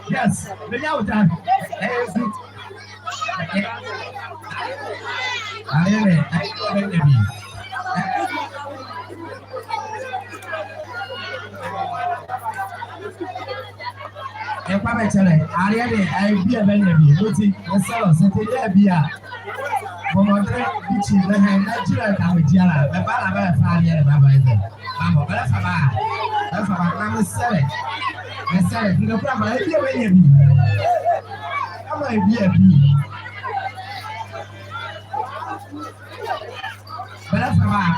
Yes, the Yauta. And Papa Chale, I be a baby, putting the cells and the beer. For my friend, which is the natural Kamijala, the Balaba Faria, Mamma, that's about I'm selling. I said, no problem, I hear baby. I might be a bee. But that's about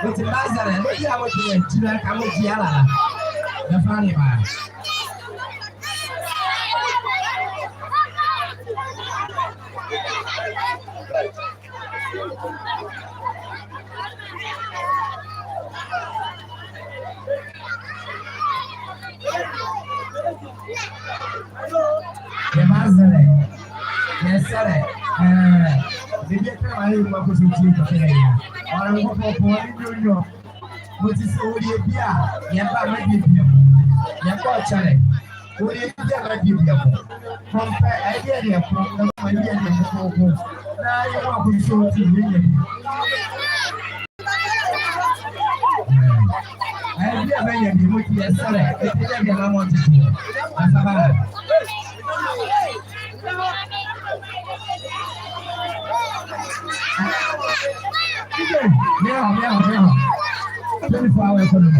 it's a master, look at what you went to the Kamijala. The funny man. The master, yes, sir. The getting my workers with you today. Or I'm going for you. What is all your beer? Yapa, give you. Yapa, Charlie. What is the give you? Compare idea from the idea of now you want to show to me. I be a very good yesterday. It's a young one to do. Now. 24 hours for me.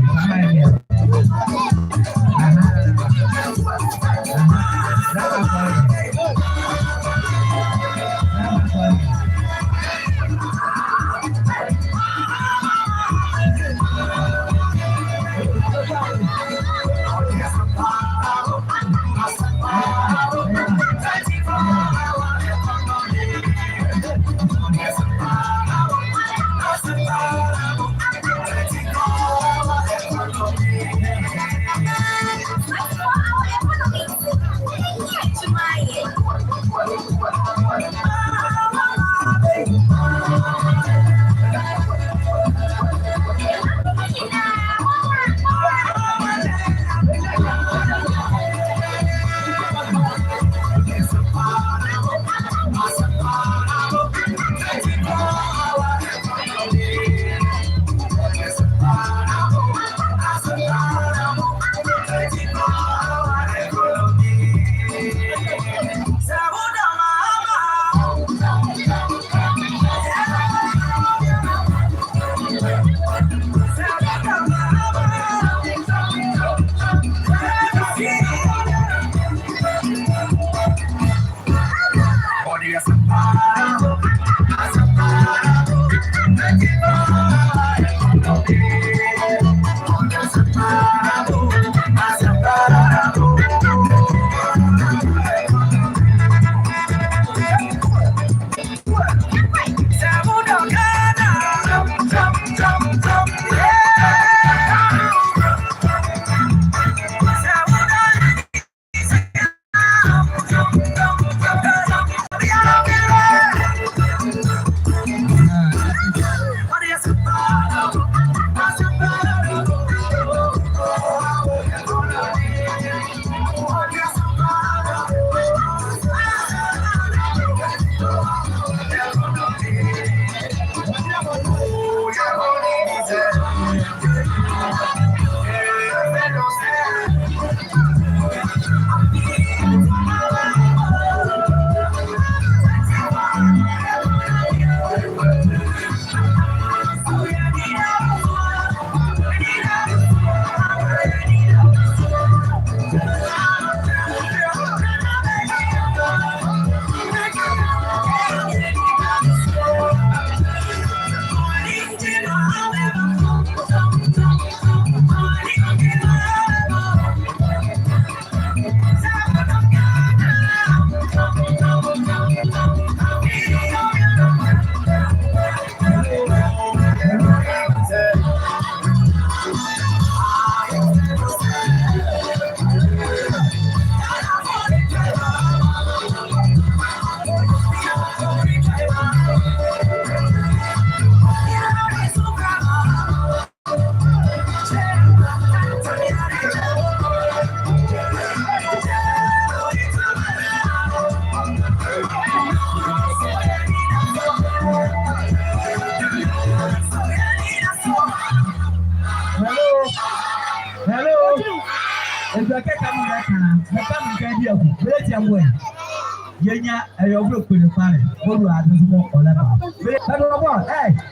Yenya ayo bro ko ni pare bo do adu mo ola ba be do bo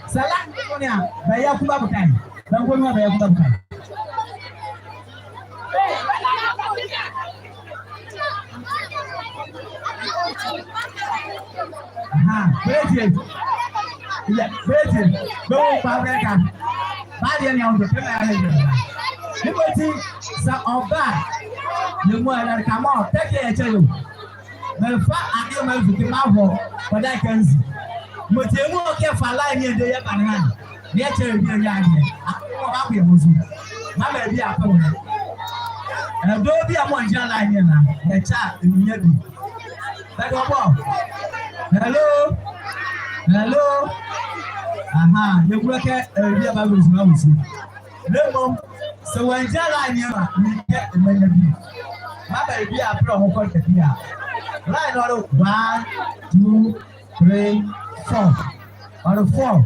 sala ko ni a ba ya ku ba bukai dan ko ni ba ya ku ba bukai beje ya beje do pa be kan ba dia ni on do ke na le ni ko ti sa oba ni mo ala ka mo take e chelo me fa ade ma fuki ma ho oda kanzi mo te mu o ke fa line ni de ye ba na ni e chere bi ya ade ko ba ku e mo zu ma ba bi apa wo do bi a mo nja line ni na e cha nya bi ba do bo hello aha ye ku ke bi ba wo zu ma wo zu le mo so wan ja line ni ma ni ke e ma nya bi ma ba bi a pro ho ko ke bi a line order 1, 2, 3, 4. Order 4.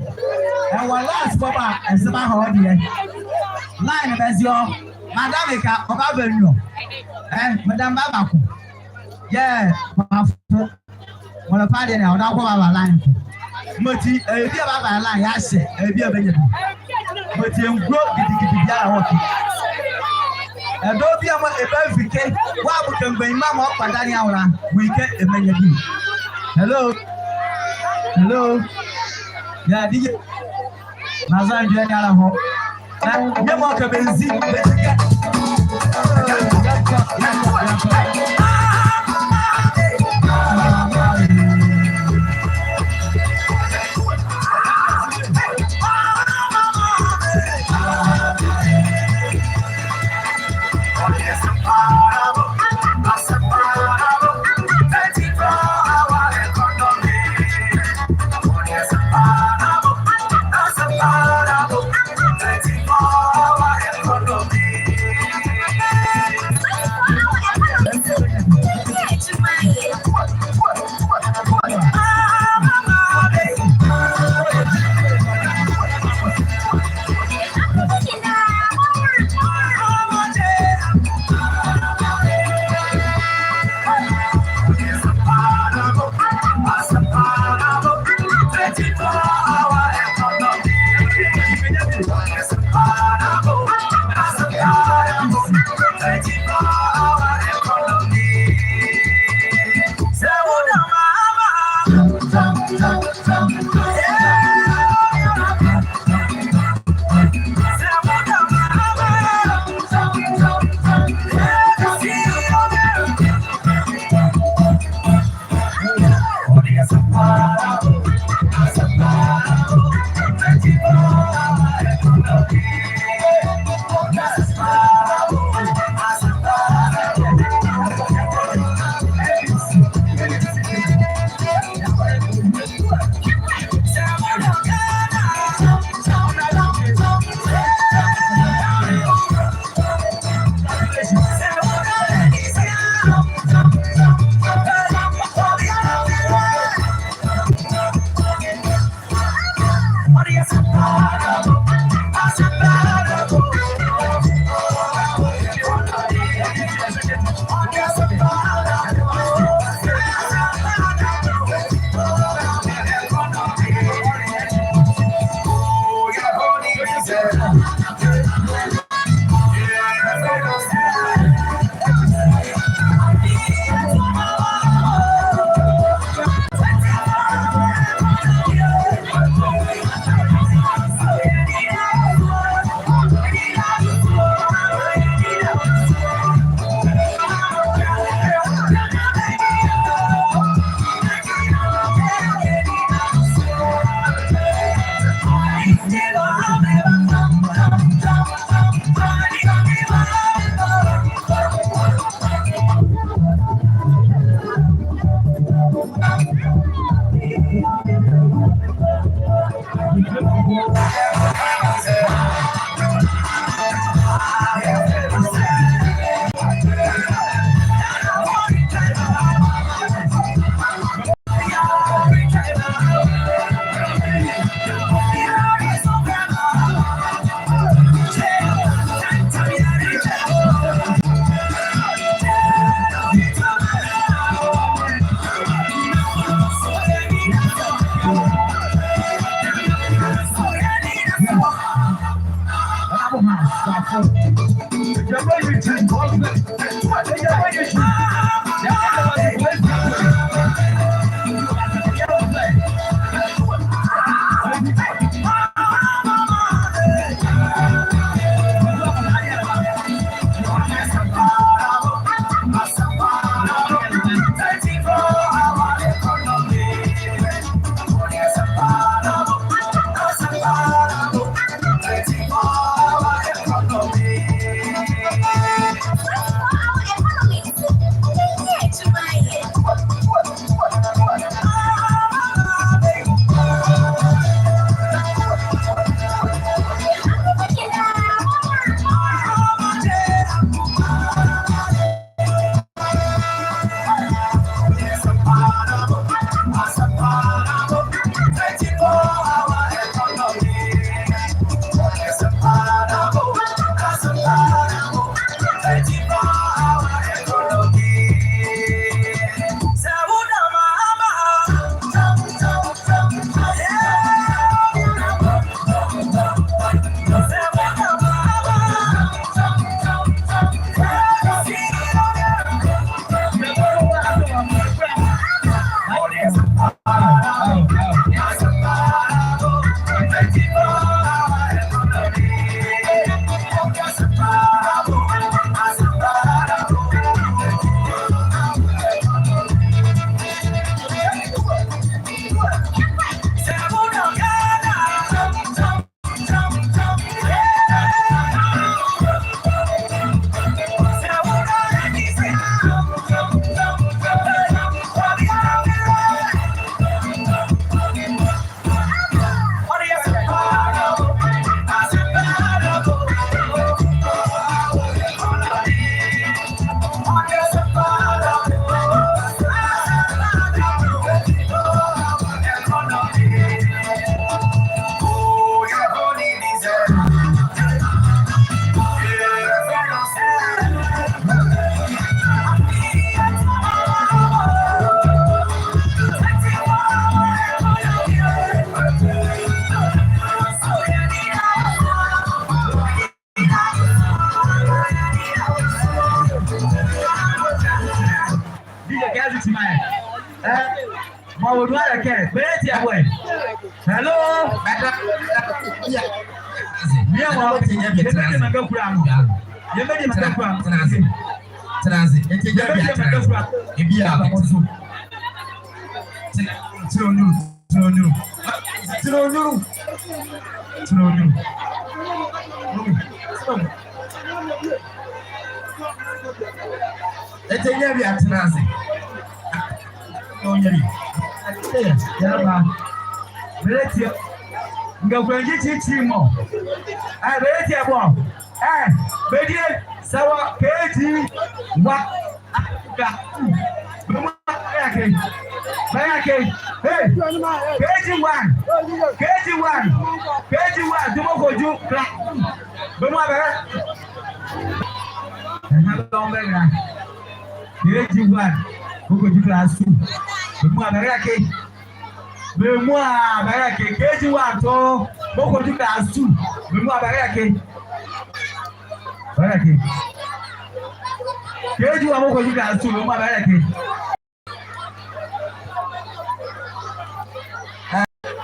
And one last papa and some hard here. Line as your Madame Obabeno. And Madame Babaku. Yeah, one of Friday now, not our line. Muti, a dear Baba line, I say, a dear baby. But you broke the and don't be a perfect. Why we can bring Mamma up and Daniela? We get a many. Hello. Yeah, did you? Nazan Daniela home. You want to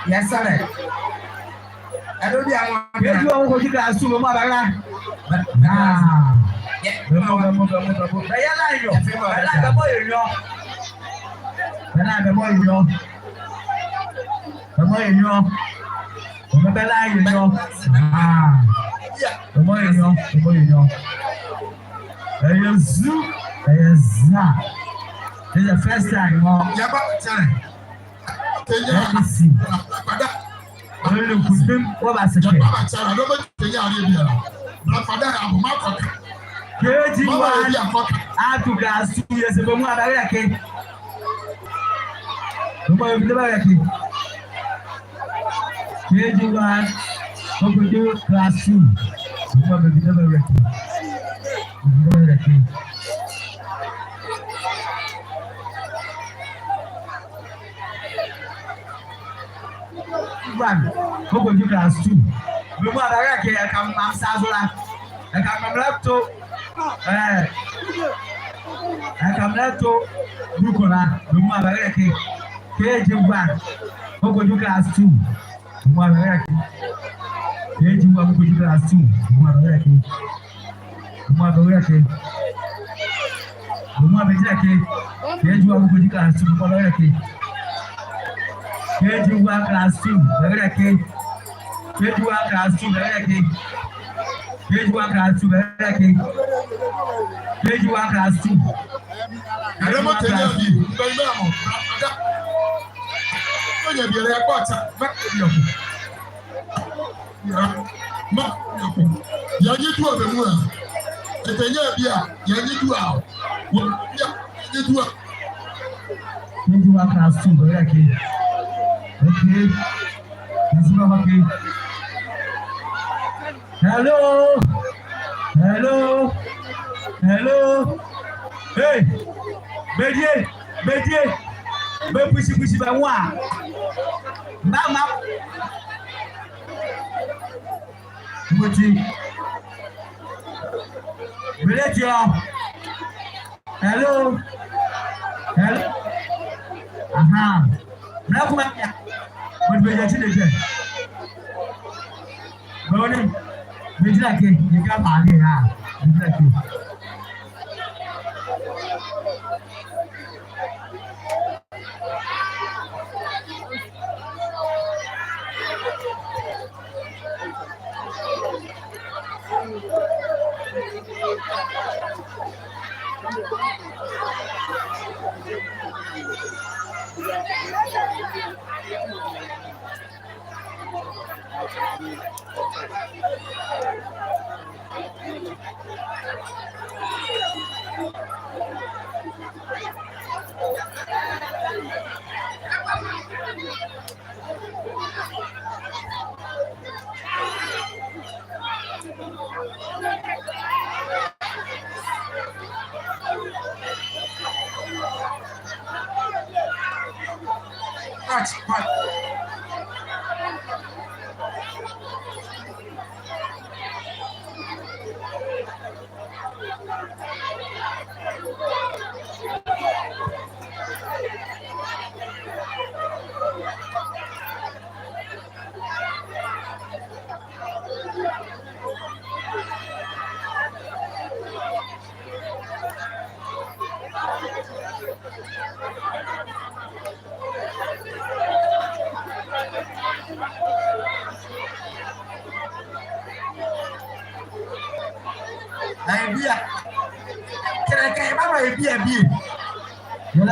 Yes, sir. I don't know. You are going to class to Mabara. Yeah, the This is the first time. Yaba time. Let me see. Only Muslim. What was it? Yaba time. Nobody tell Arabia. Brother, I'm not. KG1. I took us 2 years ago. I'm okay. KG1. Come to class 2. Never ready. Never ready. One, go to class 2. Remember, I come Sazola. I come left to I come left to Bukola. Remember, KG1, go to class 2. Remember, KG1, go to class 2. KG1 class 2, KG1 class 2, KG1 class 2, KG1 class 2. I don't want to tell you, but no, you're a quarter. You need to have a word. If you need to have, you do it. KG1 class 2, okay. That's not okay. Hello. Hey. Bédié. Push by one. Mama. Hello. Aha. Bravo. But we are children. Morning. We like it. You come on here. We like it. You're